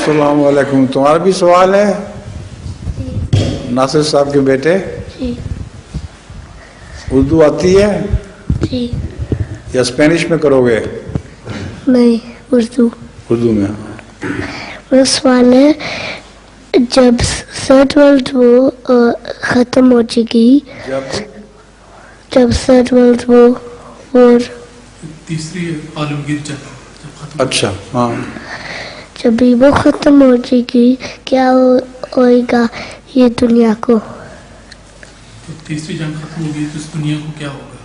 अस्सलाम वालेकुम। तुम्हारा भी सवाल है नासिर साहब के बेटे? जी उर्दू आती है जी। या स्पेनिश में करोगे? नहीं, उर्दू। उर्दू में। मेरा सवाल है, जब थर्ड वर्ल्ड वॉर ख़त्म हो जाएगी, जब थर्ड वर्ल्ड वॉर तीसरी आलमगीर जंग जब खत्म, अच्छा हाँ, जब भी वो ख़त्म हो जाएगी, क्या होएगा ये दुनिया को? तो तीसरी जंग खत्म होगी तो इस दुनिया को क्या होगा?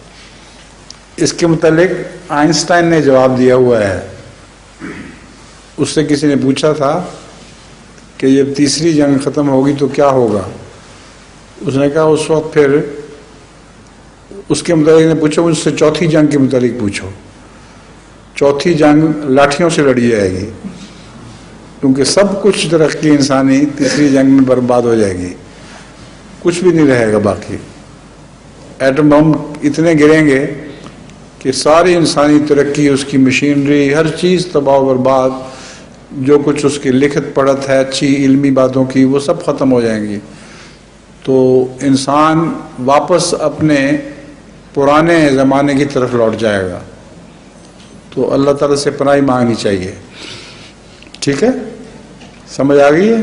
इसके मुतालिक आइंस्टाइन ने जवाब दिया हुआ है। उससे किसी ने पूछा था कि जब तीसरी जंग ख़त्म होगी तो क्या होगा। उसने कहा उस वक्त फिर उसके मुतालिक ने पूछो, मुझसे चौथी जंग के मुतालिक पूछो। चौथी जंग लाठियों से लड़ी जाएगी, क्योंकि सब कुछ तरक्की इंसानी तीसरी जंग में बर्बाद हो जाएगी, कुछ भी नहीं रहेगा बाकी। एटम बम इतने गिरेंगे कि सारी इंसानी तरक्की, उसकी मशीनरी, हर चीज़ तबाह बर्बाद, जो कुछ उसकी लिखत पढ़त है अच्छी इल्मी बातों की, वो सब ख़त्म हो जाएंगी। तो इंसान वापस अपने पुराने ज़माने की तरफ लौट जाएगा। तो अल्लाह ताला से पनाही मांगनी चाहिए। ठीक है, समझ आ गई है?